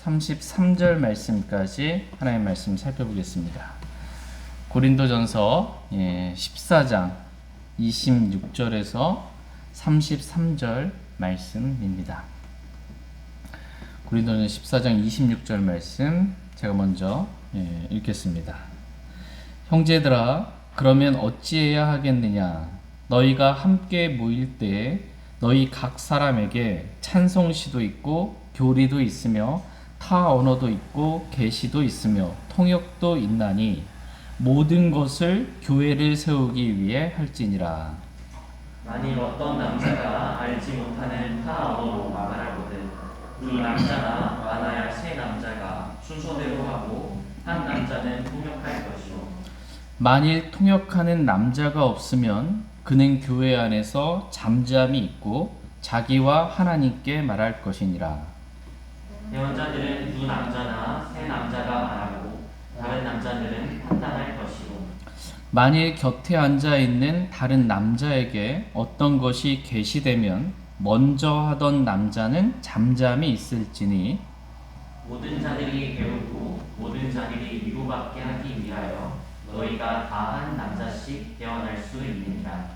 33절 말씀까지 하나님의 말씀 살펴보겠습니다. 고린도전서 14장 26절에서 33절 말씀입니다. 고린도전서 14장 26절 말씀 제가 먼저 읽겠습니다. 형제들아, 그러면 어찌해야 하겠느냐? 너희가 함께 모일 때에 너희 각 사람에게 찬송시도 있고 교리도 있으며 타 언어도 있고 계시도 있으며 통역도 있나니 모든 것을 교회를 세우기 위해 할지니라. 만일 어떤 남자가 알지 못하는 타 언어로 말하거든 두 남자나 많아야 세 남자가 순서대로 하고 한 남자는 통역할 것이요. 만일 통역하는 남자가 없으면 그는 교회 안에서 잠잠히 있고 자기와 하나님께 말할 것이니라. 대언자들은 두 남자나 세 남자가 말하고 다른 남자들은 판단할 것이고. 만일 곁에 앉아 있는 다른 남자에게 어떤 것이 계시되면 먼저 하던 남자는 잠잠히 있을지니 모든 자들이 배우고 모든 자들이 위로받게 하기 위하여 너희가 다 한 남자씩 대언할 수 있느니라.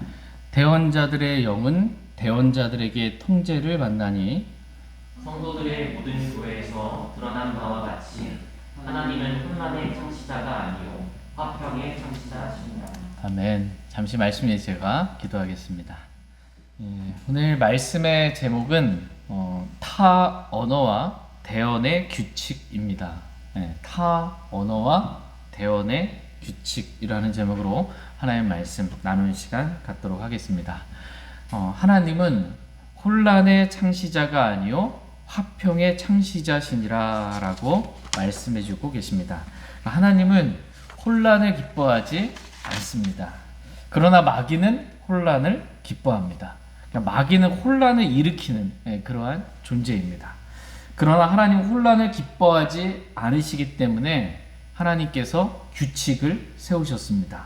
대언자들의 영은 대언자들에게 통제를 받나니 성도들의 모든 교회에서 드러난 바와 같이 하나님은 혼란의 창시자가 아니요 화평의 창시자시니라. 아멘. 잠시 말씀 위에 제가 기도하겠습니다. 오늘 말씀의 제목은 타 언어와 대언의 규칙입니다. 타 언어와 대언의 규칙이라는 제목으로 하나님의 말씀 나누는 시간 갖도록 하겠습니다. 하나님은 혼란의 창시자가 아니요 화평의 창시자시니라 라고 말씀해주고 계십니다. 하나님은 혼란을 기뻐하지 않습니다. 그러나 마귀는 혼란을 기뻐합니다. 마귀는 혼란을 일으키는 그러한 존재입니다. 그러나 하나님은 혼란을 기뻐하지 않으시기 때문에 하나님께서 규칙을 세우셨습니다.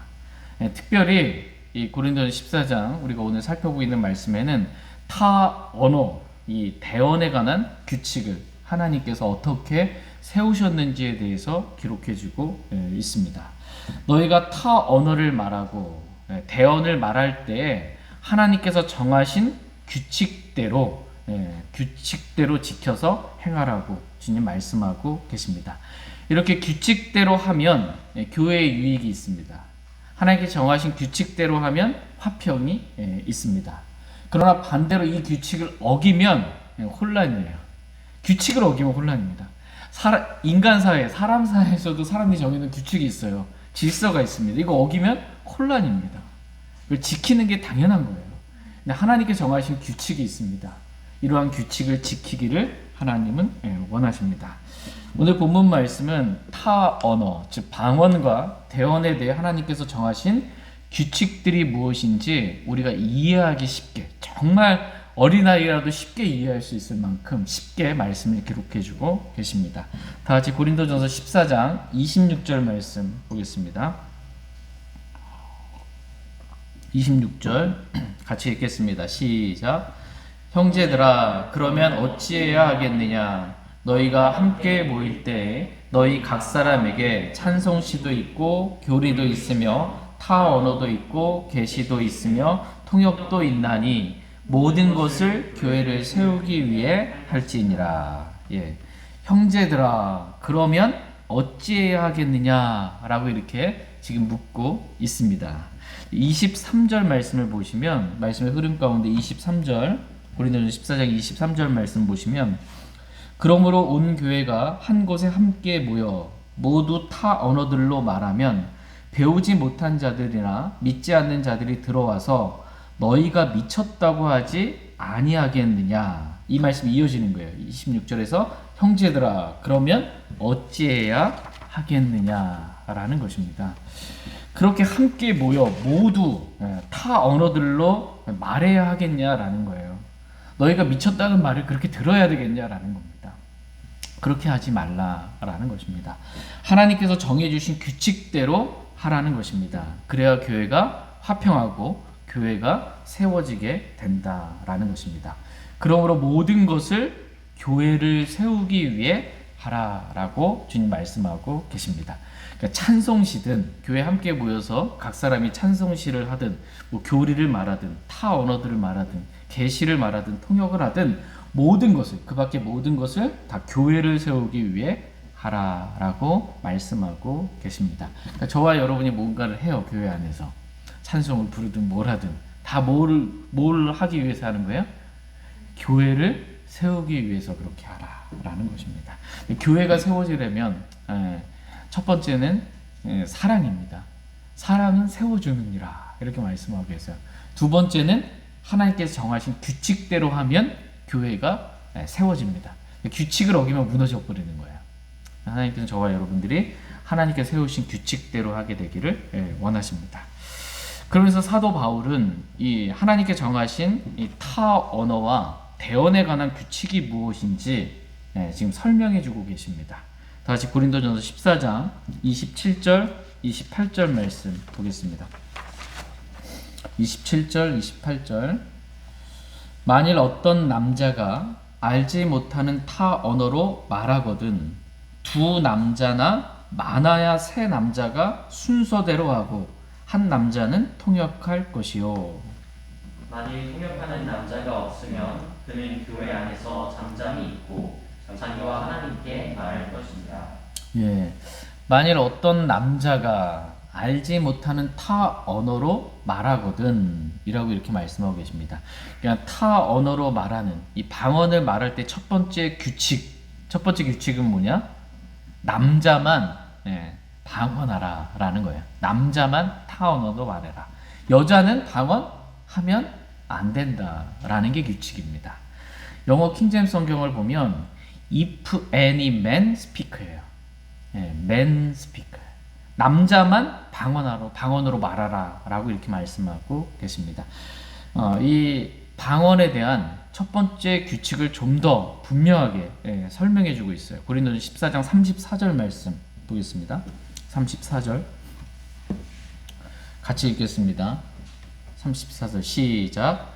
특별히 이 고린도전 14장 우리가 오늘 살펴보고 있는 말씀에는 타 언어, 이 대언에 관한 규칙을 하나님께서 어떻게 세우셨는지에 대해서 기록해주고 있습니다. 너희가 타 언어를 말하고 대언을 말할 때 하나님께서 정하신 규칙대로 지켜서 행하라고 주님 말씀하고 계십니다. 이렇게 규칙대로 하면 교회에 유익이 있습니다. 하나님께서 정하신 규칙대로 하면 화평이 있습니다. 그러나 반대로 이 규칙을 어기면 혼란이에요. 규칙을 어기면 혼란입니다. 인간 사회, 사람 사회에서도 사람들이 정해놓은 규칙이 있어요. 질서가 있습니다. 이거 어기면 혼란입니다. 이걸 지키는 게 당연한 거예요. 근데 하나님께 정하신 규칙이 있습니다. 이러한 규칙을 지키기를 하나님은 원하십니다. 오늘 본문 말씀은 타 언어, 즉 방언과 대언에 대해 하나님께서 정하신 규칙들이 무엇인지 우리가 이해하기 쉽게, 정말 어린아이라도 쉽게 이해할 수 있을 만큼 쉽게 말씀을 기록해주고 계십니다. 다 같이 고린도전서 14장 26절 말씀 보겠습니다. 26절 같이 읽겠습니다. 시작. 형제들아, 그러면 어찌해야 하겠느냐? 너희가 함께 모일 때 너희 각 사람에게 찬송시도 있고 교리도 있으며 타 언어도 있고 계시도 있으며 통역도 있나니 모든 것을 교회를 세우기 위해 할지니라. 형제들아, 그러면 어찌해야 하겠느냐라고 이렇게 지금 묻고 있습니다. 23절 말씀을 보시면, 말씀의 흐름 가운데 23절, 고린도전 14장 23절 말씀 보시면, 그러므로 온 교회가 한 곳에 함께 모여 모두 타 언어들로 말하면 배우지 못한 자들이나 믿지 않는 자들이 들어와서 너희가 미쳤다고 하지 아니하겠느냐. 이 말씀이 이어지는 거예요. 26절에서 형제들아, 그러면 어찌해야 하겠느냐라는 것입니다. 그렇게 함께 모여 모두 타 언어들로 말해야 하겠냐라는 거예요. 너희가 미쳤다는 말을 그렇게 들어야 되겠냐라는 겁니다. 그렇게 하지 말라라는 것입니다. 하나님께서 정해주신 규칙대로 하라는 것입니다. 그래야 교회가 화평하고 교회가 세워지게 된다라는 것입니다. 그러므로 모든 것을 교회를 세우기 위해 하라라고 주님 말씀하고 계십니다. 그러니까 찬송시든 교회 함께 모여서 각 사람이 찬송시를 하든 뭐 교리를 말하든 타 언어들을 말하든 계시를 말하든 통역을 하든 모든 것을 그 밖에 모든 것을 다 교회를 세우기 위해 하라라고 말씀하고 계십니다. 그러니까 저와 여러분이 뭔가를 해요. 교회 안에서 찬송을 부르든 뭘 하든 다 뭘 하기 위해서 하는 거예요? 교회를 세우기 위해서 그렇게 하라라는 것입니다. 교회가 세워지려면 첫 번째는 사랑입니다. 사랑은 세워주느니라 이렇게 말씀하고 계세요. 두 번째는 하나님께서 정하신 규칙대로 하면 교회가 세워집니다. 규칙을 어기면 무너져 버리는 거예요. 하나님께서 저와 여러분들이 하나님께서 세우신 규칙대로 하게 되기를 원하십니다. 그러면서 사도 바울은 이 하나님께 정하신 이 타 언어와 대언에 관한 규칙이 무엇인지 지금 설명해 주고 계십니다. 다시 고린도전서 14장 27절 28절 말씀 보겠습니다. 27절 28절 만일 어떤 남자가 알지 못하는 타 언어로 말하거든 두 남자나 많아야 세 남자가 순서대로 하고 한 남자는 통역할 것이요. 만일 통역하는 남자가 없으면 그는 교회 안에서 잠잠히 있고 자기와 하나님께 말할 것입니다. 예, 만일 어떤 남자가 알지 못하는 타 언어로 말하거든 이라고 이렇게 말씀하고 계십니다. 그러니까 타 언어로 말하는 이 방언을 말할 때 첫 번째 규칙은 뭐냐? 남자만 방언하라 라는 거예요. 남자만 타 언어로 말해라. 여자는 방언하면 안 된다 라는 게 규칙입니다. 영어 킹제임스 성경을 보면 if any man speak예요. man speak. 남자만 방언으로 말하라 라고 이렇게 말씀하고 계십니다. 이 방언에 대한 첫 번째 규칙을 좀 더 분명하게 설명해 주고 있어요. 고린도전 14장 34절 말씀 보겠습니다. 34절 같이 읽겠습니다. 34절 시작.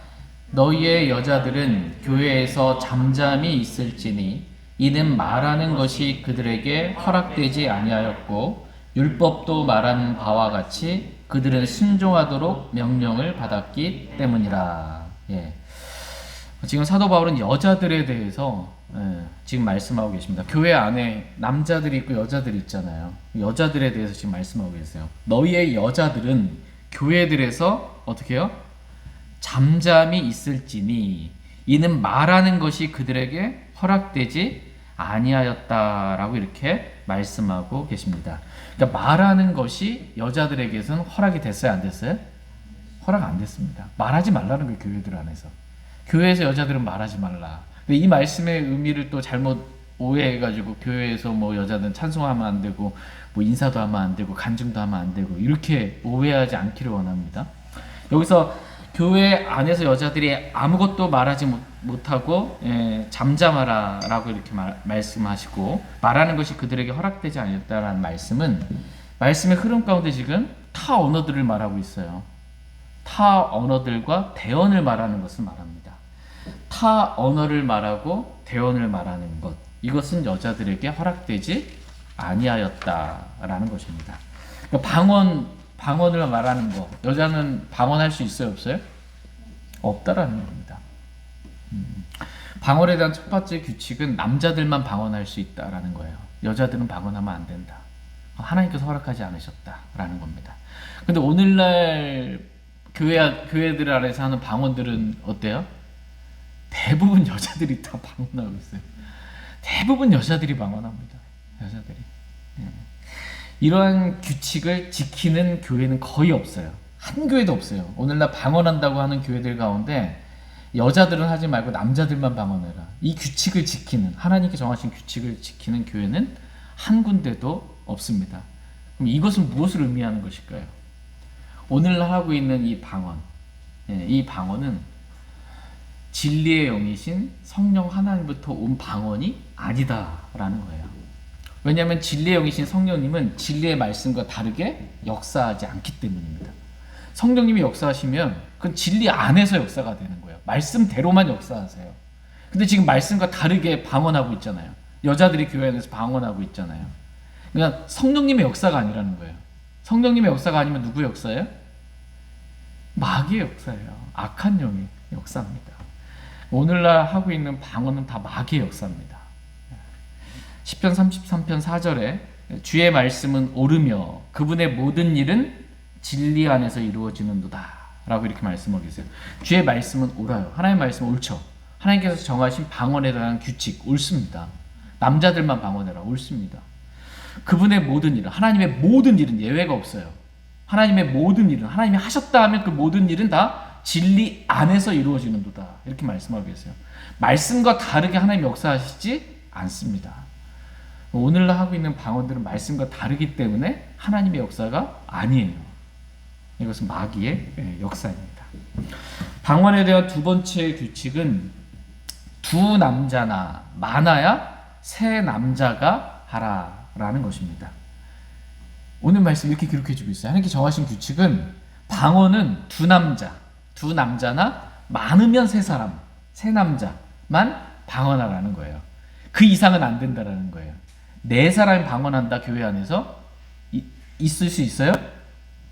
너희의 여자들은 교회에서 잠잠히 있을지니 이는 말하는 것이 그들에게 허락되지 아니하였고 율법도 말하는 바와 같이 그들은 순종하도록 명령을 받았기 때문이라. 지금 사도 바울은 여자들에 대해서 지금 말씀하고 계십니다. 교회 안에 남자들이 있고 여자들이 있잖아요. 여자들에 대해서 지금 말씀하고 계세요. 너희의 여자들은 교회들에서 어떻게 해요? 잠잠히 있을지니 이는 말하는 것이 그들에게 허락되지 아니하였다라고 이렇게 말씀하고 계십니다. 그러니까 말하는 것이 여자들에게서는 허락이 됐어요, 안 됐어요? 허락 안 됐습니다. 말하지 말라는 거예요, 교회들 안에서. 교회에서 여자들은 말하지 말라. 근데 이 말씀의 의미를 또 잘못 오해해가지고 교회에서 뭐 여자들은 찬송하면 안 되고 뭐 인사도 하면 안 되고 간증도 하면 안 되고 이렇게 오해하지 않기를 원합니다. 여기서 교회 안에서 여자들이 아무것도 말하지 못하고 잠잠하라 라고 이렇게 말씀하시고 말하는 것이 그들에게 허락되지 않았다라는 말씀은 말씀의 흐름 가운데 지금 타 언어들을 말하고 있어요. 타 언어들과 대언을 말하는 것을 말합니다. 타 언어를 말하고 대언을 말하는 것, 이것은 여자들에게 허락되지 아니하였다라는 것입니다. 그러니까 방언을 말하는 거, 여자는 방언할 수 있어요, 없어요? 없다라는 겁니다. 방언에 대한 첫 번째 규칙은 남자들만 방언할 수 있다라는 거예요. 여자들은 방언하면 안 된다. 하나님께서 허락하지 않으셨다라는 겁니다. 근데 오늘날 교회들 안에서 하는 방언들은 어때요? 대부분 여자들이 다 방언하고 있어요. 대부분 여자들이 방언합니다. 여자들이. 이러한 규칙을 지키는 교회는 거의 없어요. 한 교회도 없어요. 오늘날 방언한다고 하는 교회들 가운데 여자들은 하지 말고 남자들만 방언해라. 이 규칙을 지키는, 하나님께 정하신 규칙을 지키는 교회는 한 군데도 없습니다. 그럼 이것은 무엇을 의미하는 것일까요? 오늘날 하고 있는 이 방언, 이 방언은 진리의 영이신 성령 하나님부터 온 방언이 아니다라는 거예요. 왜냐하면 진리의 영이신 성령님은 진리의 말씀과 다르게 역사하지 않기 때문입니다. 성령님이 역사하시면 그건 진리 안에서 역사가 되는 거예요. 말씀대로만 역사하세요. 근데 지금 말씀과 다르게 방언하고 있잖아요. 여자들이 교회 안에서 방언하고 있잖아요. 그러니까 성령님의 역사가 아니라는 거예요. 성령님의 역사가 아니면 누구의 역사예요? 마귀의 역사예요. 악한 영의 역사입니다. 오늘날 하고 있는 방언은 다 마귀의 역사입니다. 시편 33편 4절에 주의 말씀은 옳으며 그분의 모든 일은 진리 안에서 이루어지는도다 라고 이렇게 말씀하고 계세요. 주의 말씀은 옳아요. 하나님의 말씀은 옳죠. 하나님께서 정하신 방언에 대한 규칙 옳습니다. 남자들만 방언해라 옳습니다. 그분의 모든 일은, 하나님의 모든 일은 예외가 없어요. 하나님의 모든 일은, 하나님이 하셨다 하면 그 모든 일은 다 진리 안에서 이루어지는도다 이렇게 말씀하고 계세요. 말씀과 다르게 하나님이 역사하시지 않습니다. 오늘날 하고 있는 방언들은 말씀과 다르기 때문에 하나님의 역사가 아니에요. 이것은 마귀의 역사입니다. 방언에 대한 두 번째 규칙은 두 남자나 많아야 세 남자가 하라라는 것입니다. 오늘 말씀 이렇게 기록해주고 있어요. 하나님께 정하신 규칙은 방언은 두 남자나 많으면 세 사람, 세 남자만 방언하라는 거예요. 그 이상은 안 된다라는 거예요. 네 사람이 방언한다 교회 안에서 있을 수 있어요?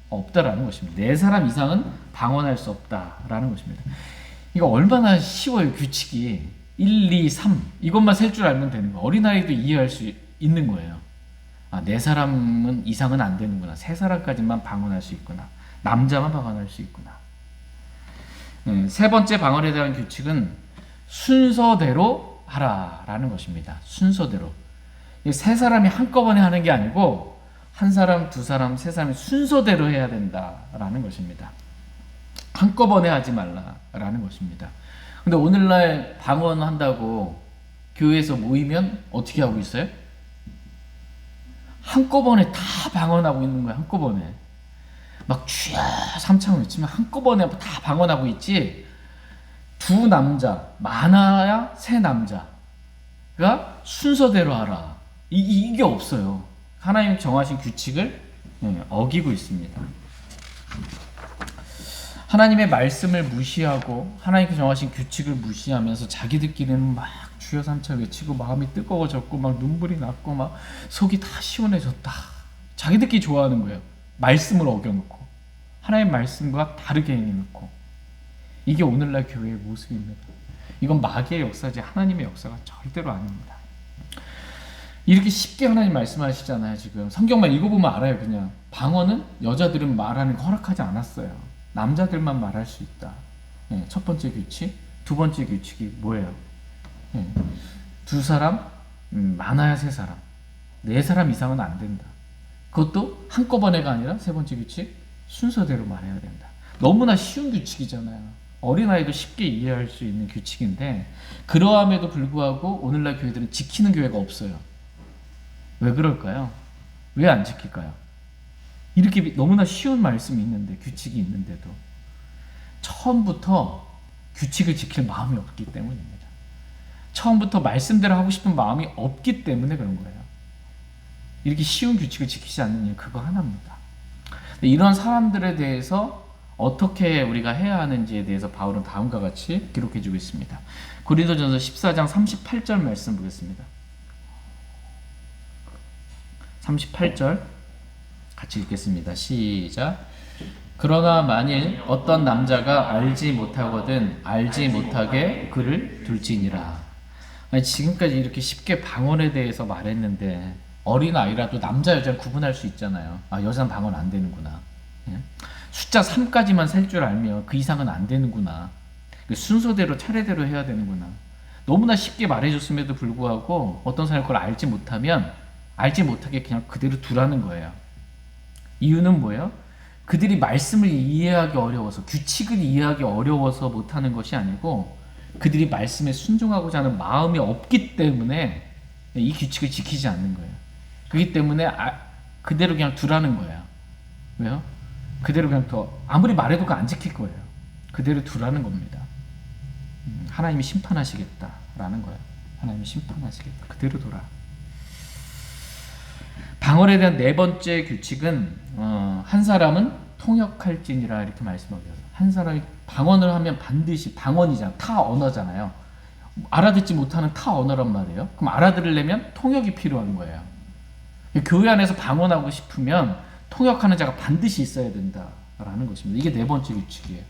없다라는 것입니다. 네 사람 이상은 방언할 수 없다라는 것입니다. 이거 얼마나 쉬워요. 규칙이 1, 2, 3 이것만 셀 줄 알면 되는 거예요. 어린아이도 이해할 수 있는 거예요. 아, 네 사람은 이상은 안 되는구나. 세 사람까지만 방언할 수 있구나. 남자만 방언할 수 있구나. 세 번째 방언에 대한 규칙은 순서대로 하라라는 것입니다. 순서대로. 세 사람이 한꺼번에 하는 게 아니고 한 사람, 두 사람, 세 사람이 순서대로 해야 된다라는 것입니다. 한꺼번에 하지 말라라는 것입니다. 근데 오늘날 방언한다고 교회에서 모이면 어떻게 하고 있어요? 한꺼번에 다 방언하고 있는 거야. 한꺼번에 막 주야 삼창 외치면 한꺼번에 다 방언하고 있지. 두 남자 많아야 세 남자가 순서대로 하라. 이게 없어요. 하나님 정하신 규칙을 어기고 있습니다. 하나님의 말씀을 무시하고 하나님께 정하신 규칙을 무시하면서 자기들끼리는 막 주여 삼차 외치고 마음이 뜨거워졌고 막 눈물이 났고 막 속이 다 시원해졌다. 자기들끼리 좋아하는 거예요. 말씀을 어겨놓고 하나님의 말씀과 다르게 행해놓고. 이게 오늘날 교회의 모습입니다. 이건 마귀의 역사지 하나님의 역사가 절대로 아닙니다. 이렇게 쉽게 하나님 말씀하시잖아요. 지금 성경만 읽어보면 알아요. 그냥 방언은 여자들은 말하는 거 허락하지 않았어요. 남자들만 말할 수 있다. 첫 번째 규칙. 두 번째 규칙이 뭐예요? 두 사람, 많아야 세 사람. 네 사람 이상은 안 된다. 그것도 한꺼번에가 아니라 세 번째 규칙, 순서대로 말해야 된다. 너무나 쉬운 규칙이잖아요. 어린아이도 쉽게 이해할 수 있는 규칙인데 그러함에도 불구하고 오늘날 교회들은 지키는 교회가 없어요. 왜 그럴까요? 왜 안 지킬까요? 이렇게 너무나 쉬운 말씀이 있는데, 규칙이 있는데도 처음부터 규칙을 지킬 마음이 없기 때문입니다. 처음부터 말씀대로 하고 싶은 마음이 없기 때문에 그런 거예요. 이렇게 쉬운 규칙을 지키지 않는 이유 그거 하나입니다. 이런 사람들에 대해서 어떻게 우리가 해야 하는지에 대해서 바울은 다음과 같이 기록해주고 있습니다. 고린도전서 14장 38절 말씀 보겠습니다. 38절 같이 읽겠습니다. 시작. 그러나 만일 어떤 남자가 알지 못하거든 알지 못하게 그를 둘지니라. 아니, 지금까지 이렇게 쉽게 방언에 대해서 말했는데 어린아이라도 남자 여자를 구분할 수 있잖아요. 아, 여자는 방언 안 되는구나. 예? 숫자 3까지만 셀 줄 알면 그 이상은 안 되는구나. 순서대로 차례대로 해야 되는구나. 너무나 쉽게 말해줬음에도 불구하고 어떤 사람이 그걸 알지 못하면 알지 못하게 그냥 그대로 두라는 거예요. 이유는 뭐예요? 그들이 말씀을 이해하기 어려워서, 규칙을 이해하기 어려워서 못하는 것이 아니고 그들이 말씀에 순종하고자 하는 마음이 없기 때문에 이 규칙을 지키지 않는 거예요. 그렇기 때문에 그대로 그냥 두라는 거예요. 왜요? 그대로 그냥 아무리 말해도 안 지킬 거예요. 그대로 두라는 겁니다. 하나님이 심판하시겠다라는 거예요. 하나님이 심판하시겠다. 그대로 둬라. 방언에 대한 네 번째 규칙은 한 사람은 통역할지니라 이렇게 말씀하고 있어요. 한 사람이 방언을 하면 반드시 방언이잖아. 타 언어잖아요. 알아듣지 못하는 타 언어란 말이에요. 그럼 알아들으려면 통역이 필요한 거예요. 교회 안에서 방언하고 싶으면 통역하는 자가 반드시 있어야 된다라는 것입니다. 이게 네 번째 규칙이에요.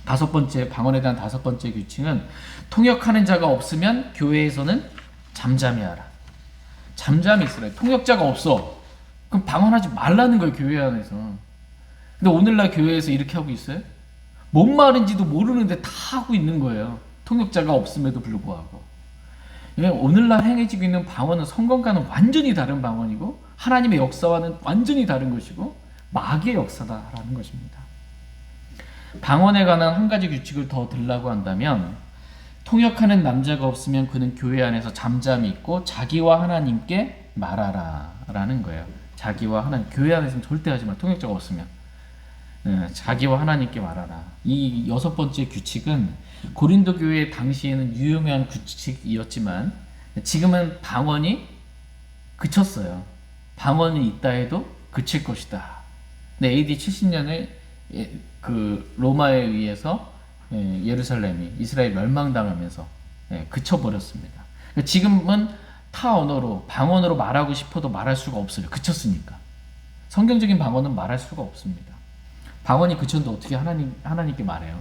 다섯 번째, 방언에 대한 다섯 번째 규칙은 통역하는 자가 없으면 교회에서는 잠잠히 하라. 잠잠히 있으라. 통역자가 없어. 그럼 방언하지 말라는 거예요, 교회 안에서. 근데 오늘날 교회에서 이렇게 하고 있어요? 뭔 말인지도 모르는데 다 하고 있는 거예요. 통역자가 없음에도 불구하고. 오늘날 행해지고 있는 방언은 성경과는 완전히 다른 방언이고 하나님의 역사와는 완전히 다른 것이고 마귀의 역사다라는 것입니다. 방언에 관한 한 가지 규칙을 더 들라고 한다면 통역하는 남자가 없으면 그는 교회 안에서 잠잠히 있고 자기와 하나님께 말하라 라는 거예요. 자기와 하나님, 교회 안에서는 절대 하지 마. 통역자가 없으면 자기와 하나님께 말하라. 이 여섯 번째 규칙은 고린도 교회 당시에는 유용한 규칙이었지만 지금은 방언이 그쳤어요. 방언이 있다 해도 그칠 것이다. 근데 AD 70년에 그 로마에 의해서 예루살렘이 이스라엘 멸망당하면서 그쳐버렸습니다. 지금은 타 언어로 방언으로 말하고 싶어도 말할 수가 없어요. 그쳤으니까. 성경적인 방언은 말할 수가 없습니다. 방언이 그쳤는데 어떻게 하나님께 말해요?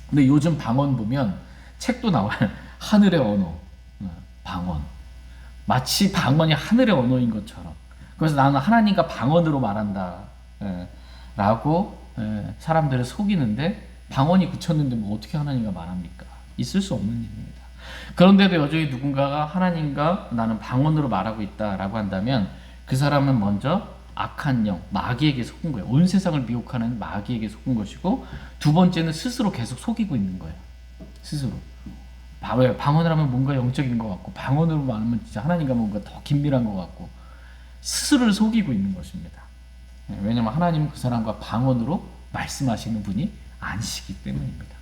근데 요즘 방언 보면 책도 나와요. 하늘의 언어, 방언. 마치 방언이 하늘의 언어인 것처럼. 그래서 나는 하나님과 방언으로 말한다 라고 사람들을 속이는데 방언이 그쳤는데 뭐 어떻게 하나님과 말합니까? 있을 수 없는 일입니다. 그런데도 여전히 누군가가 하나님과 나는 방언으로 말하고 있다라고 한다면 그 사람은 먼저 악한 영, 마귀에게 속은 거예요. 온 세상을 미혹하는 마귀에게 속은 것이고 두 번째는 스스로 계속 속이고 있는 거예요. 스스로. 방언을 하면 뭔가 영적인 것 같고 방언으로 말하면 진짜 하나님과 뭔가 더 긴밀한 것 같고 스스로를 속이고 있는 것입니다. 왜냐하면 하나님은 그 사람과 방언으로 말씀하시는 분이 아니시기 때문입니다.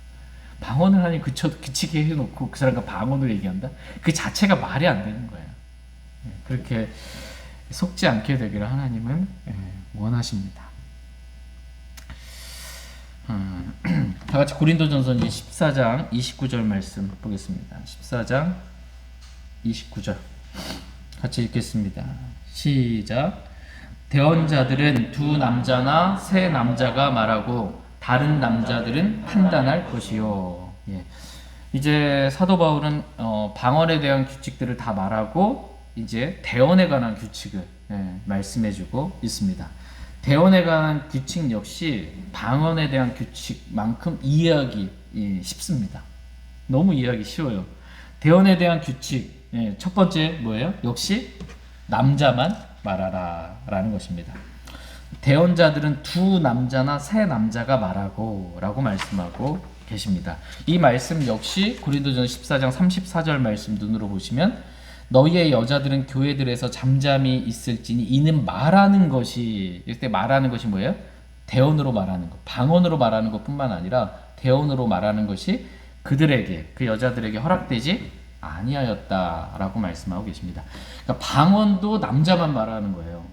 방언을 하나님 그치게 해놓고 그 사람과 방언으로 얘기한다? 그 자체가 말이 안 되는 거예요. 그렇게 속지 않게 되기를 하나님은 원하십니다. 다 같이 고린도전서 14장 29절 말씀 보겠습니다. 14장 29절 같이 읽겠습니다. 시작. 대언자들은 두 남자나 세 남자가 말하고 다른 남자들은 판단할 것이요. 이제 사도 바울은 방언에 대한 규칙들을 다 말하고 이제 대언에 관한 규칙을 말씀해주고 있습니다. 대언에 관한 규칙 역시 방언에 대한 규칙만큼 이해하기 쉽습니다. 너무 이해하기 쉬워요. 대언에 대한 규칙 첫 번째 뭐예요? 역시 남자만 말하라 라는 것입니다. 대언자들은 두 남자나 세 남자가 말하고 라고 말씀하고 계십니다. 이 말씀 역시 고린도전서 14장 34절 말씀 눈으로 보시면 너희의 여자들은 교회들에서 잠잠히 있을지니 이는 말하는 것이, 이때 말하는 것이 뭐예요? 대언으로 말하는 것, 방언으로 말하는 것뿐만 아니라 대언으로 말하는 것이 그들에게, 그 여자들에게 허락되지 아니하였다라고 말씀하고 계십니다. 그러니까 방언도 남자만 말하는 거예요.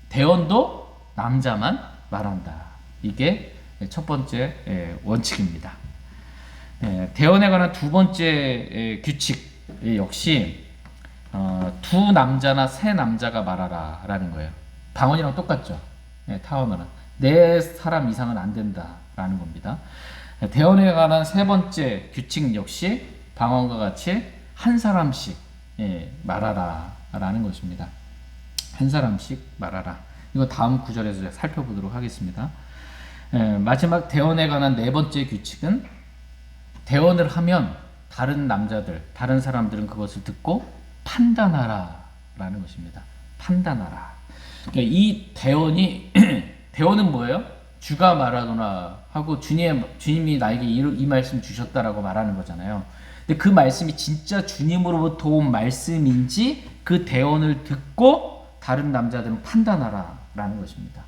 대언도 남자만 말한다. 이게 첫 번째 원칙입니다. 대언에 관한 두 번째 규칙 역시 두 남자나 세 남자가 말하라 라는 거예요. 방언이랑 똑같죠. 타언어는 네 사람 이상은 안 된다라는 겁니다. 대언에 관한 세 번째 규칙 역시 방언과 같이 한 사람씩 말하라 라는 것입니다. 한 사람씩 말하라. 이거 다음 구절에서 살펴보도록 하겠습니다. 마지막 대언에 관한 네 번째 규칙은 대언을 하면 다른 남자들, 다른 사람들은 그것을 듣고 판단하라 라는 것입니다. 판단하라. 그러니까 이 대언이 대언은 뭐예요? 주가 말하거나 하고 주님이 나에게 이 말씀 주셨다라고 말하는 거잖아요. 근데 그 말씀이 진짜 주님으로부터 온 말씀인지 그 대언을 듣고 다른 남자들은 판단하라 라는 것입니다.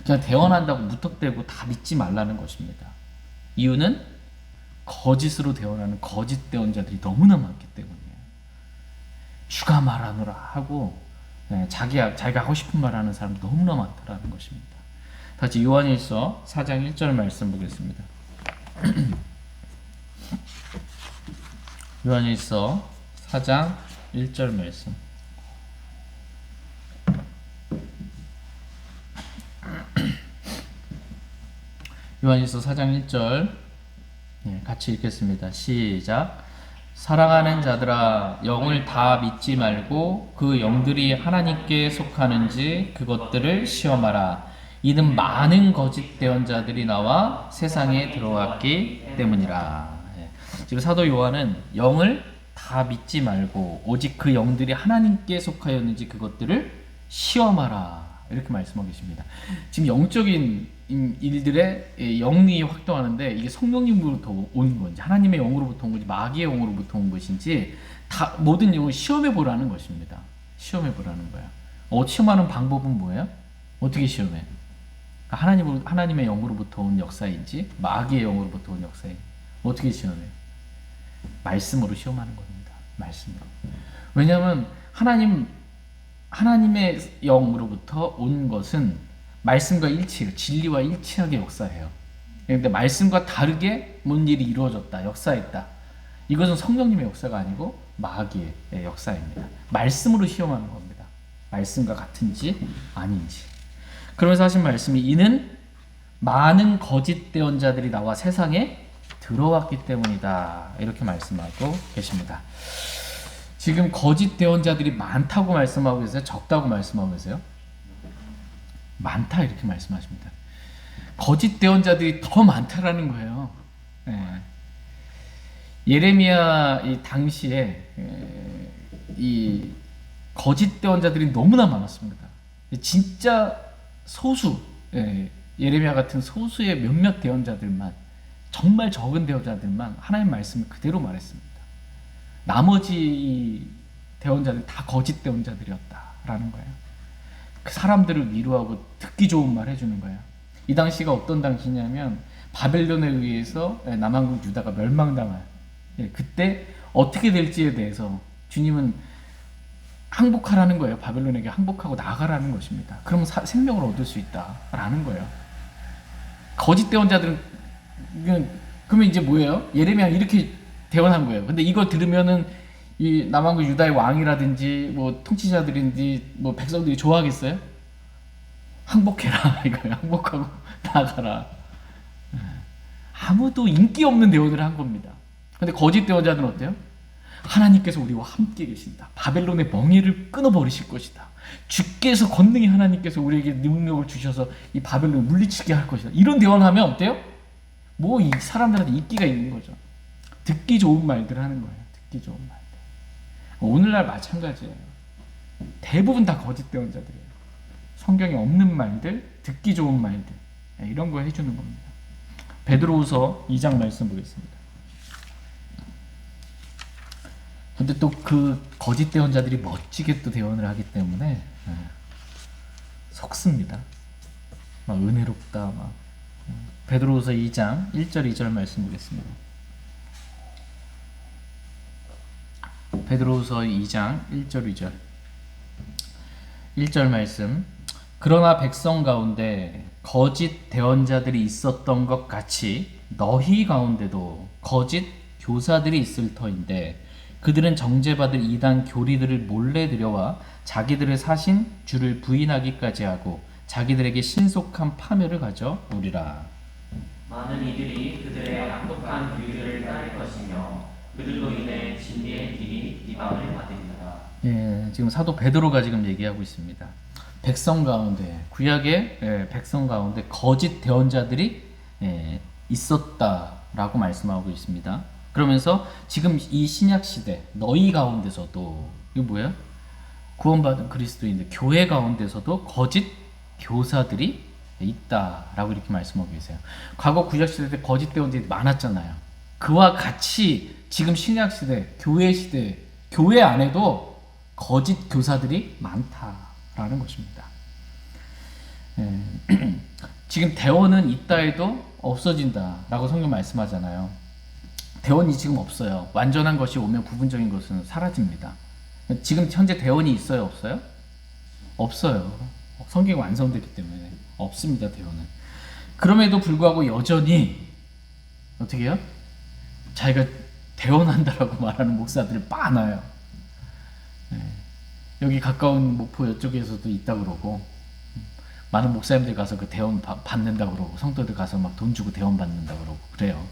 그냥 대언한다고 무턱대고 다 믿지 말라는 것입니다. 이유는 거짓으로 대언하는 거짓 대언자들이 너무나 많기 때문이에요. 주가 말하노라 하고 자기가 하고 싶은 말 하는 사람도 너무나 많다라는 것입니다. 다시 요한일서 4장 1절 말씀 보겠습니다. 요한일서 4장 1절 말씀. 요한일서 4장 1절 같이 읽겠습니다. 시작. 사랑하는 자들아, 영을 다 믿지 말고 그 영들이 하나님께 속하는지 그것들을 시험하라. 이는 많은 거짓 대언자들이 나와 세상에 들어왔기 때문이라. 지금 사도 요한은 영을 다 믿지 말고 오직 그 영들이 하나님께 속하였는지 그것들을 시험하라. 이렇게 말씀하고 계십니다. 지금 영적인 일들의 영이 활동하는데 이게 성령님으로부터 온 건지 하나님의 영으로부터 온 건지 마귀의 영으로부터 온 것인지 다 모든 영을 시험해 보라는 것입니다. 시험해 보라는 거야. 시험하는 방법은 뭐예요? 어떻게 시험해? 하나님의 영으로부터 온 역사인지 마귀의 영으로부터 온 역사인지 어떻게 시험해? 말씀으로 시험하는 겁니다. 말씀으로. 왜냐하면 하나님의 영으로부터 온 것은 말씀과 일치해요. 진리와 일치하게 역사해요. 그런데 말씀과 다르게 뭔 일이 이루어졌다, 역사했다. 이것은 성령님의 역사가 아니고 마귀의 역사입니다. 말씀으로 시험하는 겁니다. 말씀과 같은지 아닌지. 그러면서 하신 말씀이 이는 많은 거짓 대언자들이 나와 세상에 들어왔기 때문이다. 이렇게 말씀하고 계십니다. 지금 거짓 대언자들이 많다고 말씀하고 계세요? 적다고 말씀하고 계세요? 많다 이렇게 말씀하십니다. 거짓 대언자들이 더 많다라는 거예요. 예레미야 이 당시에 이 거짓 대언자들이 너무나 많았습니다. 진짜 소수, 예레미야 같은 소수의 몇몇 대언자들만, 정말 적은 대언자들만 하나님 말씀을 그대로 말했습니다. 나머지 이 대언자들 다 거짓 대언자들이었다라는 거예요. 그 사람들을 위로하고 듣기 좋은 말 해주는 거예요. 이 당시가 어떤 당시냐면 바벨론에 의해서 남한국 유다가 멸망당할 그때 어떻게 될지에 대해서 주님은 항복하라는 거예요. 바벨론에게 항복하고 나가라는 것입니다. 그러면 생명을 얻을 수 있다라는 거예요. 거짓 대언자들은 그러면 이제 뭐예요? 예레미야 이렇게 대언한 거예요. 근데 이거 들으면은 이 남한국 유다의 왕이라든지 뭐 통치자들인지 뭐 백성들이 좋아하겠어요? 항복해라 이거예요. 항복하고 나가라. 아무도 인기 없는 대언을 한 겁니다. 근데 거짓 대언자들은 어때요? 하나님께서 우리와 함께 계신다. 바벨론의 멍에를 끊어버리실 것이다. 주께서 권능의 하나님께서 우리에게 능력을 주셔서 이 바벨론을 물리치게 할 것이다. 이런 대언하면 어때요? 뭐 이 사람들한테 인기가 있는 거죠. 듣기 좋은 말들 하는 거예요. 듣기 좋은 말들. 오늘날 마찬가지예요. 대부분 다 거짓 대언자들이에요. 성경에 없는 말들, 듣기 좋은 말들 이런 거 해주는 겁니다. 베드로후서 2장 말씀 보겠습니다. 근데 또 그 거짓 대언자들이 멋지게 또 대언을 하기 때문에 속습니다. 막 은혜롭다 막. 베드로후서 2장 1절 2절 말씀 보겠습니다. 베드로후서 2장 1절 2절 1절 말씀. 그러나 백성 가운데 거짓 대언자들이 있었던 것 같이 너희 가운데도 거짓 교사들이 있을 터인데 그들은 정죄받을 이단 교리들을 몰래 들여와 자기들의 사신 주를 부인하기까지 하고 자기들에게 신속한 파멸을 가져 오리라. 많은 이들이 그들의 악독한 교리를 따를 것이며 그들로 인해 진리의 길이 비방을 받으리라. 지금 사도 베드로가 지금 얘기하고 있습니다. 백성 가운데 구약의 백성 가운데 거짓 대언자들이 있었다라고 말씀하고 있습니다. 그러면서 지금 이 신약 시대 너희 가운데서도 이거 뭐야? 구원받은 그리스도인들 교회 가운데서도 거짓 교사들이 있다라고 이렇게 말씀하고 계세요. 과거 구약 시대 때 거짓 대언자들이 많았잖아요. 그와 같이 지금 신약 시대, 교회 시대, 교회 안에도 거짓 교사들이 많다라는 것입니다. 지금 대언은 있다 해도 없어진다라고 성경 말씀하잖아요. 대언이 지금 없어요. 완전한 것이 오면 부분적인 것은 사라집니다. 지금 현재 대언이 있어요, 없어요? 없어요. 성경이 완성됐기 때문에 없습니다, 대언은. 그럼에도 불구하고 여전히 어떻게 해요? 자기가 대원한다라고 말하는 목사들 많아요. 예. 여기 가까운 목포 이쪽에서도 있다 그러고 많은 목사님들 가서 그 대원 받는다 그러고 성도들 가서 막 돈 주고 대원 받는다 그러고 그래요.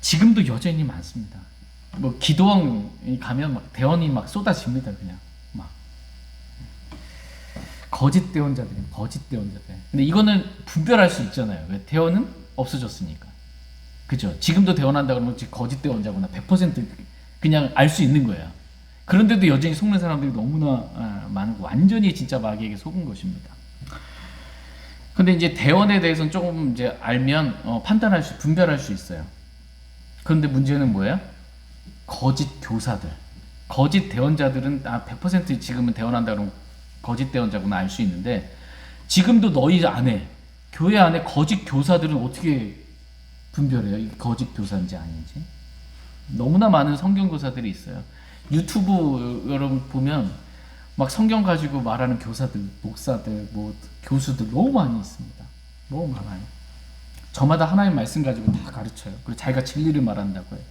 지금도 여전히 많습니다. 뭐 기도원 가면 막 대원이 막 쏟아집니다. 그냥 막 거짓 대원자들. 근데 이거는 분별할 수 있잖아요. 왜? 대원은 없어졌으니까. 그죠? 지금도 대원한다 그러면 거짓 대원자구나 100% 그냥 알 수 있는 거예요. 그런데도 여전히 속는 사람들이 너무나 많고 완전히 진짜 마귀에게 속은 것입니다. 근데 이제 대원에 대해서는 조금 이제 알면 분별할 수 있어요. 그런데 문제는 뭐예요? 거짓 교사들, 거짓 대원자들은 100% 지금은 대원한다 그러면 거짓 대원자구나 알 수 있는데 지금도 너희 안에 교회 안에 거짓 교사들은 어떻게 분별해요? 이게 거짓 교사인지 아닌지. 너무나 많은 성경 교사들이 있어요. 유튜브 여러분 보면 막 성경 가지고 말하는 교사들, 목사들, 뭐 교수들 너무 많이 있습니다. 너무 많아요. 저마다 하나님 말씀 가지고 다 가르쳐요. 그리고 자기가 진리를 말한다고 해요.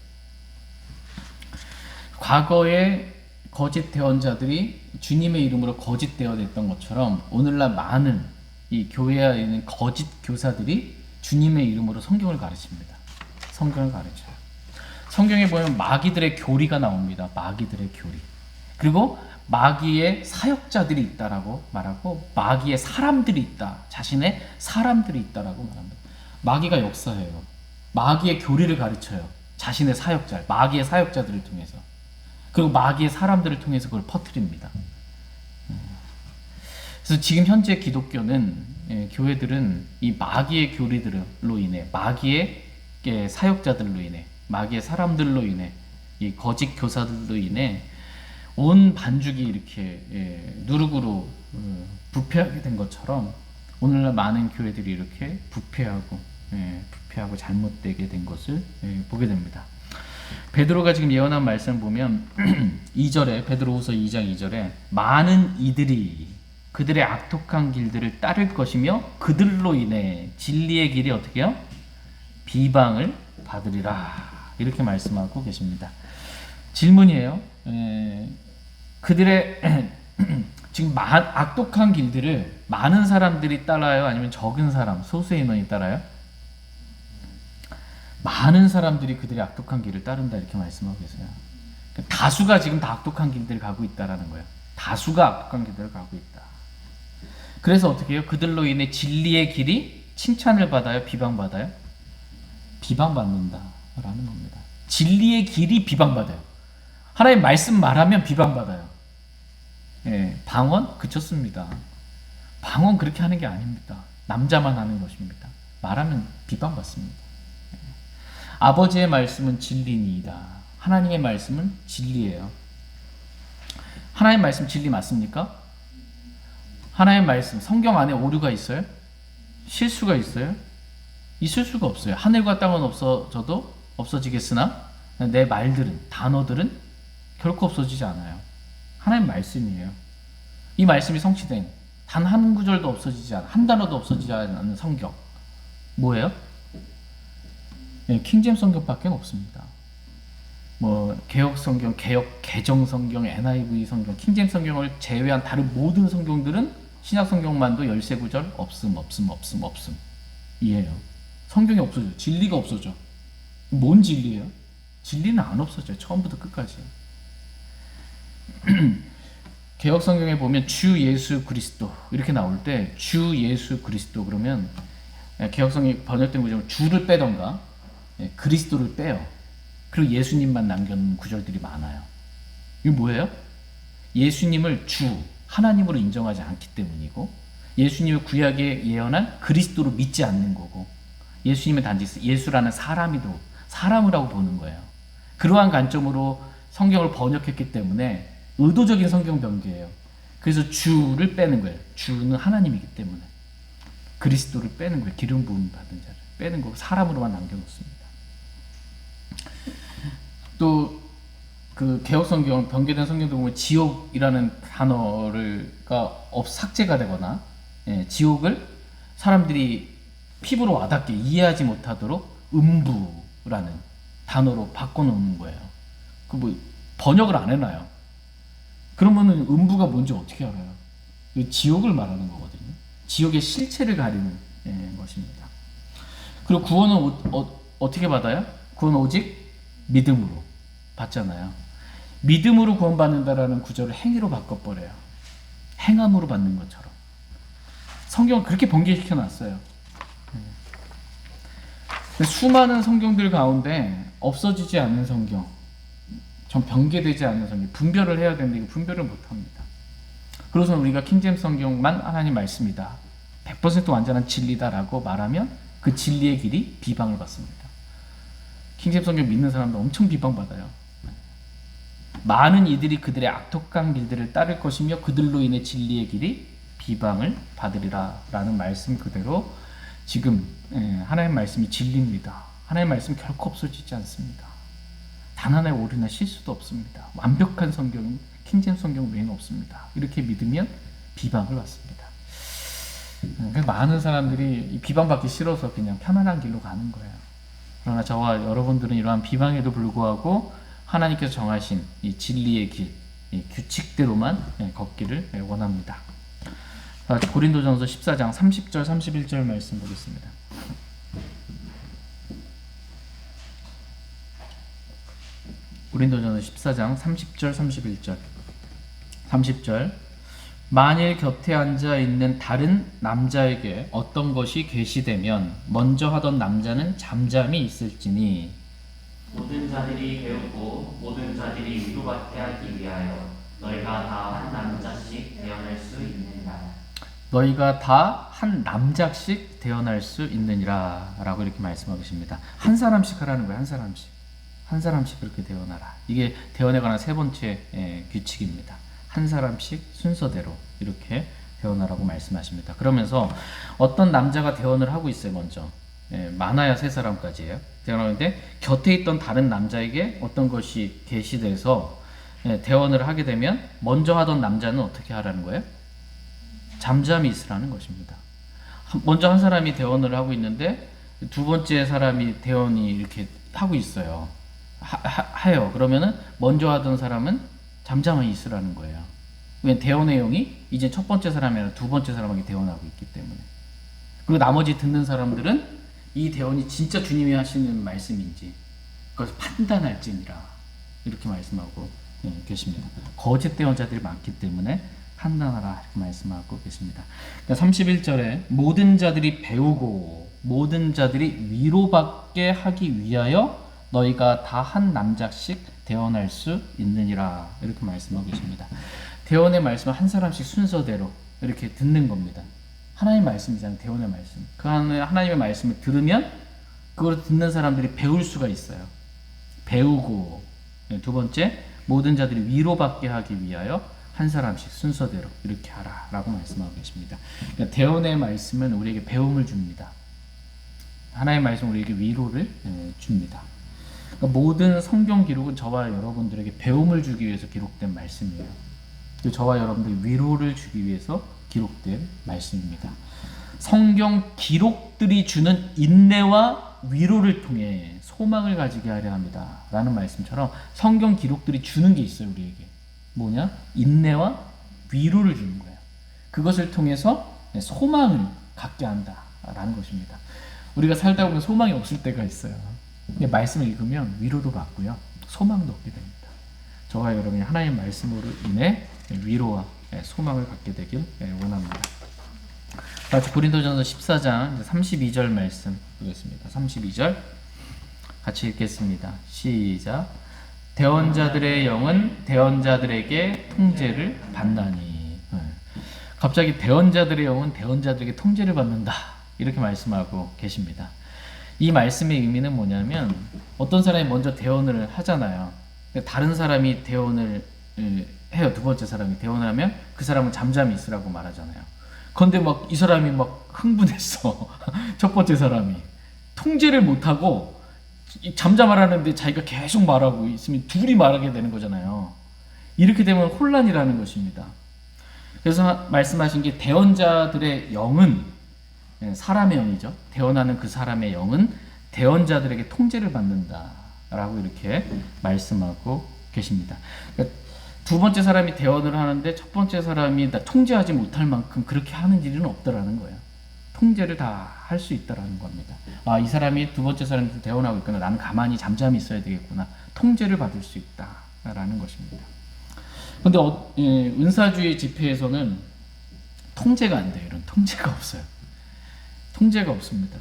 과거에 거짓 대원자들이 주님의 이름으로 거짓 대원했던 것처럼 오늘날 많은 이 교회에 있는 거짓 교사들이 주님의 이름으로 성경을 가르칩니다. 성경을 가르쳐요. 성경에 보면 마귀들의 교리가 나옵니다. 마귀들의 교리. 그리고 마귀의 사역자들이 있다라고 말하고 마귀의 사람들이 있다. 자신의 사람들이 있다라고 말합니다. 마귀가 역사해요. 마귀의 교리를 가르쳐요. 자신의 사역자, 마귀의 사역자들을 통해서. 그리고 마귀의 사람들을 통해서 그걸 퍼뜨립니다. 그래서 지금 현재 기독교는 교회들은 이 마귀의 교리들로 인해 마귀의 사역자들로 인해 마귀의 사람들로 인해 이 거짓 교사들로 인해 온 반죽이 이렇게 누룩으로 부패하게 된 것처럼 오늘날 많은 교회들이 이렇게 부패하고 잘못되게 된 것을 보게 됩니다. 베드로가 지금 예언한 말씀을 보면 2절에 베드로후서 2장 2절에 많은 이들이 그들의 악독한 길들을 따를 것이며 그들로 인해 진리의 길이 어떻게 해요? 비방을 받으리라 이렇게 말씀하고 계십니다. 질문이에요. 그들의 지금 악독한 길들을 많은 사람들이 따라요? 아니면 적은 사람, 소수의 인원이 따라요? 많은 사람들이 그들의 악독한 길을 따른다 이렇게 말씀하고 계세요. 다수가 지금 다 악독한 길들을 가고 있다라는 거예요. 다수가 악독한 길들을 가고 있다. 그래서 어떻게 해요? 그들로 인해 진리의 길이 칭찬을 받아요? 비방받아요? 비방받는다라는 겁니다. 진리의 길이 비방받아요. 하나님 말씀 말하면 비방받아요. 방언? 그쳤습니다. 방언 그렇게 하는 게 아닙니다. 남자만 하는 것입니다. 말하면 비방받습니다. 아버지의 말씀은 진리니이다. 하나님의 말씀은 진리예요. 하나님 말씀 진리 맞습니까? 하나님 말씀 성경 안에 오류가 있어요? 실수가 있어요? 있을 수가 없어요. 하늘과 땅은 없어져도 없어지겠으나 내 말들은 단어들은 결코 없어지지 않아요. 하나님 말씀이에요. 이 말씀이 성취된 단 한 구절도 없어지지 않아 한 단어도 없어지지 않는 성경 뭐예요? 킹제임스 성경밖에 없습니다. 뭐 개혁 성경, 개정 성경, NIV 성경, 킹제임스 성경을 제외한 다른 모든 성경들은 신약 성경만도 13구절 없음 이에요. 성경이 없어져. 진리가 없어져. 뭔 진리예요? 진리는 안 없어져요. 처음부터 끝까지. 개혁 성경에 보면 주 예수 그리스도 이렇게 나올 때 주 예수 그리스도 그러면 개혁 성경이 번역된 구절은 주를 빼던가 그리스도를 빼요. 그리고 예수님만 남겨놓은 구절들이 많아요. 이거 뭐예요? 예수님을 주 하나님으로 인정하지 않기 때문이고 예수님을 구약에 예언한 그리스도로 믿지 않는 거고 예수님은 단지 예수라는 사람이라고 보는 거예요. 그러한 관점으로 성경을 번역했기 때문에 의도적인 성경 변개예요. 그래서 주를 빼는 거예요. 주는 하나님이기 때문에 그리스도를 빼는 거예요. 기름 부음 받은 자를 빼는 거고 사람으로만 남겨놓습니다. 또 그 개혁 성경 변개된 성경도 보면 지옥이라는 단어가 삭제가 되거나 지옥을 사람들이 피부로 와닿게 이해하지 못하도록 음부라는 단어로 바꿔놓는 거예요. 그 뭐 번역을 안 해놔요. 그러면은 음부가 뭔지 어떻게 알아요? 이 지옥을 말하는 거거든요. 지옥의 실체를 가리는 것입니다. 그리고 구원은 어떻게 받아요? 구원은 오직 믿음으로 받잖아요. 믿음으로 구원받는다라는 구절을 행위로 바꿔버려요. 행함으로 받는 것처럼. 성경은 그렇게 번개시켜 놨어요. 수많은 성경들 가운데 없어지지 않는 성경, 전 변개되지 않는 성경, 분별을 해야 되는데 이거 분별을 못합니다. 그래서 우리가 킹제임스 성경만 하나님 말씀이다, 100% 완전한 진리다라고 말하면 그 진리의 길이 비방을 받습니다. 킹제임스 성경 믿는 사람들 엄청 비방받아요. 많은 이들이 그들의 악독한 길들을 따를 것이며 그들로 인해 진리의 길이 비방을 받으리라 라는 말씀 그대로 지금 하나님 말씀이 진리입니다. 하나님 말씀 결코 없어지지 않습니다. 단 하나의 오류나 실수도 없습니다. 완벽한 성경은 킹제임스 성경 외에는 없습니다. 이렇게 믿으면 비방을 받습니다. 많은 사람들이 비방받기 싫어서 그냥 편안한 길로 가는 거예요. 그러나 저와 여러분들은 이러한 비방에도 불구하고 하나님께서 정하신 이 진리의 길, 이 규칙대로만 걷기를 원합니다. 고린도전서 14장 30절 31절 말씀 보겠습니다. 고린도전서 14장 30절 31절 30절 만일 곁에 앉아 있는 다른 남자에게 어떤 것이 계시되면 먼저 하던 남자는 잠잠히 있을지니 모든 자들이 배우고 모든 자들이 위로받게 하기 위하여 너희가 다 한 남자씩 되어낼 수 있느니라. 너희가 다 한 남자씩 되어날 수 있느니라 라고 이렇게 말씀하고 계십니다. 한 사람씩 하라는 거예요. 한 사람씩 그렇게 되어나라. 이게 대언에 관한 세 번째 규칙입니다. 한 사람씩 순서대로 이렇게 대언하라고 말씀하십니다. 그러면서 어떤 남자가 대언을 하고 있어요. 먼저 많아야 세 사람까지예요. 대언하는데 곁에 있던 다른 남자에게 어떤 것이 계시돼서 대언을 하게 되면 먼저 하던 남자는 어떻게 하라는 거예요? 잠잠히 있으라는 것입니다. 먼저 한 사람이 대언을 하고 있는데 두 번째 사람이 대언이 이렇게 하고 있어요. 해요. 그러면은 먼저 하던 사람은 잠잠히 있으라는 거예요. 왜냐면 대언 내용이 이제 첫 번째 사람이 아니라 두 번째 사람에게 대언하고 있기 때문에. 그리고 나머지 듣는 사람들은 이 대언이 진짜 주님이 하시는 말씀인지 그것을 판단할지니라 이렇게 말씀하고 계십니다. 거짓 대언자들이 많기 때문에 판단하라 이렇게 말씀하고 계십니다. 그러니까 31절에 모든 자들이 배우고 모든 자들이 위로받게 하기 위하여 너희가 다 한 남자씩 대언할 수 있느니라 이렇게 말씀하고 계십니다. 대언의 말씀은 한 사람씩 순서대로 이렇게 듣는 겁니다. 하나님의 말씀이잖아요. 대언의 말씀. 그 하나님의 말씀을 들으면 그걸 듣는 사람들이 배울 수가 있어요. 배우고 두 번째 모든 자들이 위로받게 하기 위하여 한 사람씩 순서대로 이렇게 하라 라고 말씀하고 계십니다. 그러니까 대언의 말씀은 우리에게 배움을 줍니다. 하나님의 말씀은 우리에게 위로를 줍니다. 그러니까 모든 성경 기록은 저와 여러분들에게 배움을 주기 위해서 기록된 말씀이에요. 그리고 저와 여러분들에게 위로를 주기 위해서 기록된 말씀입니다. 성경 기록들이 주는 인내와 위로를 통해 소망을 가지게 하려 합니다 라는 말씀처럼 성경 기록들이 주는 게 있어요. 우리에게 뭐냐? 인내와 위로를 주는 거예요. 그것을 통해서 소망을 갖게 한다라는 것입니다. 우리가 살다 보면 소망이 없을 때가 있어요. 말씀을 읽으면 위로도 받고요, 소망도 얻게 됩니다. 저와 여러분이 하나님의 말씀으로 인해 위로와 소망을 갖게 되길 원합니다. 다시 고린도전서 14장 32절 말씀 보겠습니다. 32절 같이 읽겠습니다. 시작. 대언자들의 영은 대언자들에게 통제를 받나니. 갑자기 대언자들의 영은 대언자들에게 통제를 받는다 이렇게 말씀하고 계십니다. 이 말씀의 의미는 뭐냐면 어떤 사람이 먼저 대언을 하잖아요. 다른 사람이 대언을 해요. 두 번째 사람이 대언을 하면 그 사람은 잠잠히 있으라고 말하잖아요. 그런데 막 이 사람이 막 흥분했어. 첫 번째 사람이 통제를 못하고 잠잠하라는데 자기가 계속 말하고 있으면 둘이 말하게 되는 거잖아요. 이렇게 되면 혼란이라는 것입니다. 그래서 말씀하신 게 대언자들의 영은 사람의 영이죠. 대언하는 그 사람의 영은 대언자들에게 통제를 받는다 라고 이렇게 말씀하고 계십니다. 그러니까 두 번째 사람이 대언을 하는데 첫 번째 사람이 통제하지 못할 만큼 그렇게 하는 일은 없더라는 거예요. 통제를 다 할 수 있다라는 겁니다. 아, 이 사람이 두 번째 사람한테 대언하고 있구나. 나는 가만히 잠잠히 있어야 되겠구나. 통제를 받을 수 있다라는 것입니다. 근데 은사주의 집회에서는 통제가 안 돼요. 이런 통제가 없어요. 통제가 없습니다.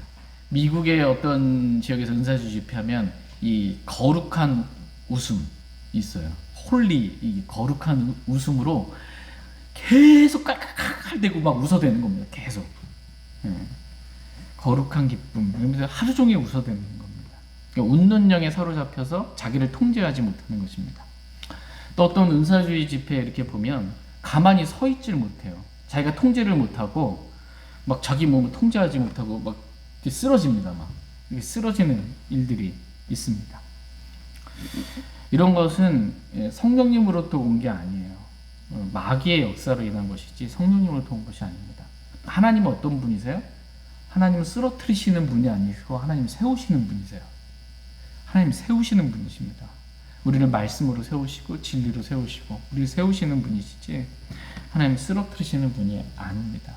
미국의 어떤 지역에서 은사주의 집회하면 이 거룩한 웃음 있어요. 홀리, 이 거룩한 웃음으로 계속 깔깔깔대고 막 웃어대는 겁니다. 계속. 거룩한 기쁨, 이러면서 하루 종일 웃어대는 겁니다. 그러니까 웃는 영에 사로잡혀서 자기를 통제하지 못하는 것입니다. 또 어떤 은사주의 집회에 이렇게 보면 가만히 서 있지를 못해요. 자기가 통제를 못하고 막 자기 몸을 통제하지 못하고 막 쓰러집니다. 막 이렇게 쓰러지는 일들이 있습니다. 이런 것은 성령님으로부터 온 게 아니에요. 마귀의 역사로 인한 것이지 성령님으로부터 온 것이 아닙니다. 하나님은 어떤 분이세요? 하나님은 쓰러뜨리시는 분이 아니고 하나님 세우시는 분이세요. 하나님 세우시는 분이십니다. 우리를 말씀으로 세우시고 진리로 세우시고 우리를 세우시는 분이시지 하나님 쓰러뜨리시는 분이 아닙니다.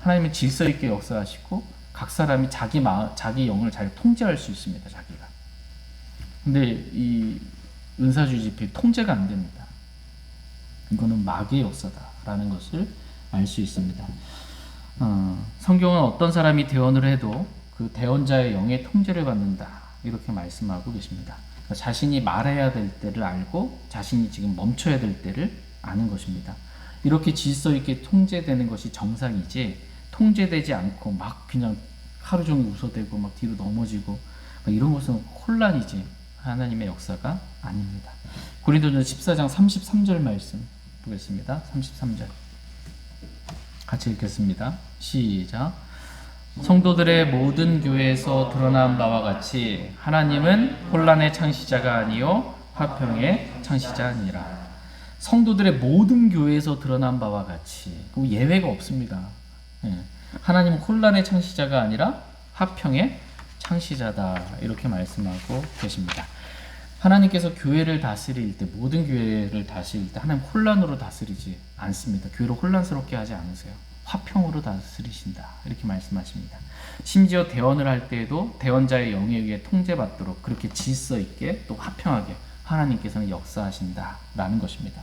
하나님은 질서 있게 역사하시고 각 사람이 자기 영을 잘 통제할 수 있습니다. 자기가. 근데 이 은사주의 집회 통제가 안 됩니다. 이거는 마귀의 역사다라는 것을 알 수 있습니다. 성경은 어떤 사람이 대언을 해도 그 대언자의 영의 통제를 받는다 이렇게 말씀하고 계십니다. 그러니까 자신이 말해야 될 때를 알고 자신이 지금 멈춰야 될 때를 아는 것입니다. 이렇게 질서 있게 통제되는 것이 정상이지 통제되지 않고 막 그냥 하루 종일 웃어대고 막 뒤로 넘어지고 막 이런 것은 혼란이지 하나님의 역사가 아닙니다. 고린도전서 14장 33절 말씀 보겠습니다. 33절 같이 읽겠습니다. 시작. 성도들의 모든 교회에서 드러난 바와 같이 하나님은 혼란의 창시자가 아니요 화평의 창시자니라. 성도들의 모든 교회에서 드러난 바와 같이 예외가 없습니다. 하나님은 혼란의 창시자가 아니라 화평의 창시자다 이렇게 말씀하고 계십니다. 하나님께서 교회를 다스릴 때 모든 교회를 다스릴 때 하나님 혼란으로 다스리지 않습니다. 교회를 혼란스럽게 하지 않으세요. 화평으로 다스리신다 이렇게 말씀하십니다. 심지어 대언을 할 때에도 대언자의 영에 의해 통제받도록 그렇게 질서 있게 또 화평하게 하나님께서는 역사하신다라는 것입니다.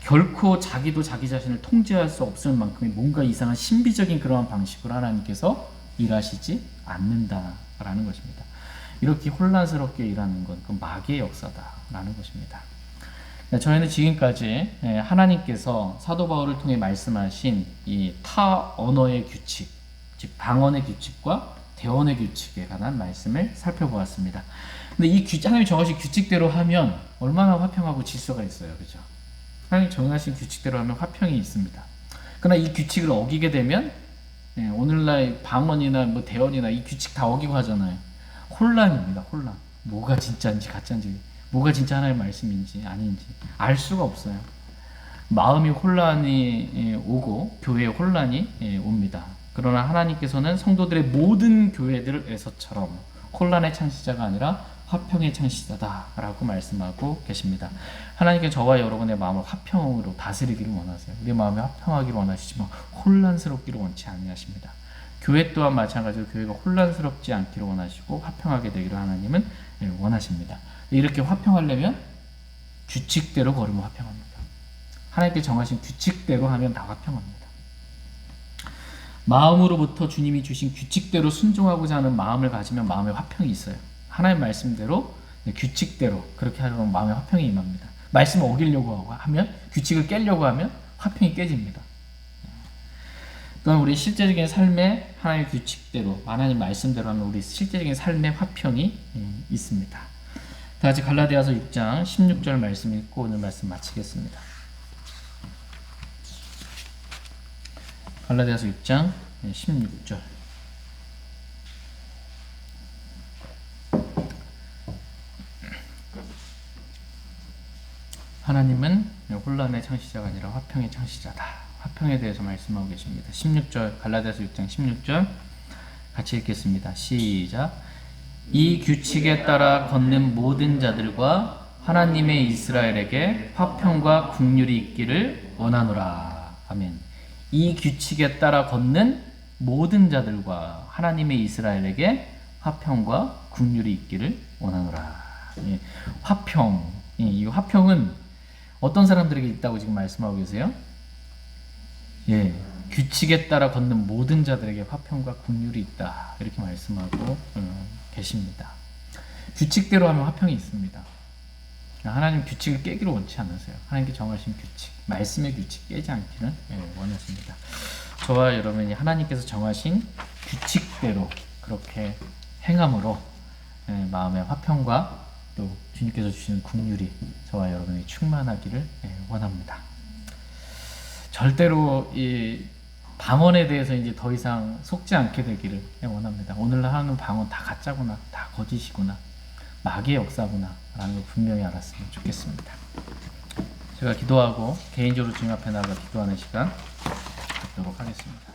결코 자기도 자기 자신을 통제할 수 없을 만큼의 뭔가 이상한 신비적인 그러한 방식으로 하나님께서 일하시지 않는다라는 것입니다. 이렇게 혼란스럽게 일하는 건 그 마귀의 역사다라는 것입니다. 저희는 지금까지 하나님께서 사도 바울을 통해 말씀하신 이 타 언어의 규칙, 즉 방언의 규칙과 대언의 규칙에 관한 말씀을 살펴보았습니다. 근데 이 하나님이 정하신 규칙대로 하면 얼마나 화평하고 질서가 있어요, 그죠? 하나님 정하신 규칙대로 하면 화평이 있습니다. 그러나 이 규칙을 어기게 되면 오늘날 방언이나 뭐 대언이나 이 규칙 다 어기고 하잖아요. 혼란입니다. 혼란. 뭐가 진짜인지 가짜인지, 뭐가 진짜 하나님의 말씀인지 아닌지 알 수가 없어요. 마음이 혼란이 오고 교회에 혼란이 옵니다. 그러나 하나님께서는 성도들의 모든 교회들에서처럼 혼란의 창시자가 아니라 화평의 창시자다라고 말씀하고 계십니다. 하나님께 저와 여러분의 마음을 화평으로 다스리기를 원하세요. 우리 마음이 화평하기를 원하시지만 혼란스럽기를 원치 않으십니다. 교회 또한 마찬가지로 교회가 혼란스럽지 않기를 원하시고 화평하게 되기를 하나님은 원하십니다. 이렇게 화평하려면 규칙대로 걸으면 화평합니다. 하나님께 정하신 규칙대로 하면 다 화평합니다. 마음으로부터 주님이 주신 규칙대로 순종하고자 하는 마음을 가지면 마음에 화평이 있어요. 하나님 말씀대로 규칙대로 그렇게 하려면 마음에 화평이 임합니다. 말씀을 어기려고 하면 규칙을 깨려고 하면 화평이 깨집니다. 또한 우리 실제적인 삶에 하나님의 규칙대로 하나님 말씀대로 하면 우리 실제적인 삶에 화평이 있습니다. 다 같이 갈라디아서 6장 16절 말씀 읽고 오늘 말씀 마치겠습니다. 갈라디아서 6장 16절. 하나님은 혼란의 창시자가 아니라 화평의 창시자다. 화평에 대해서 말씀하고 계십니다. 16절 갈라디아서 6장 16절 같이 읽겠습니다. 시작. 이 규칙에 따라 걷는 모든 자들과 하나님의 이스라엘에게 화평과 긍휼이 있기를 원하노라. 아멘. 이 규칙에 따라 걷는 모든 자들과 하나님의 이스라엘에게 화평과 긍휼이 있기를 원하노라. 예, 화평. 예, 이 화평은 어떤 사람들에게 있다고 지금 말씀하고 계세요? 예, 규칙에 따라 걷는 모든 자들에게 화평과 긍휼이 있다. 이렇게 말씀하고 계십니다. 규칙대로 하면 화평이 있습니다. 하나님 규칙을 깨기를 원치 않으세요. 하나님께 정하신 규칙, 말씀의 규칙 깨지 않기를 원하십니다. 저와 여러분이 하나님께서 정하신 규칙대로 그렇게 행함으로 마음의 화평과 또 주님께서 주시는 긍휼이 저와 여러분이 충만하기를 원합니다. 절대로 이 방언에 대해서 이제 더 이상 속지 않게 되기를 원합니다. 오늘 하는 방언 다 가짜구나, 다 거짓이구나, 마귀의 역사구나 라는 걸 분명히 알았으면 좋겠습니다. 제가 기도하고 개인적으로 주님 앞에 나가 기도하는 시간 갖도록 하겠습니다.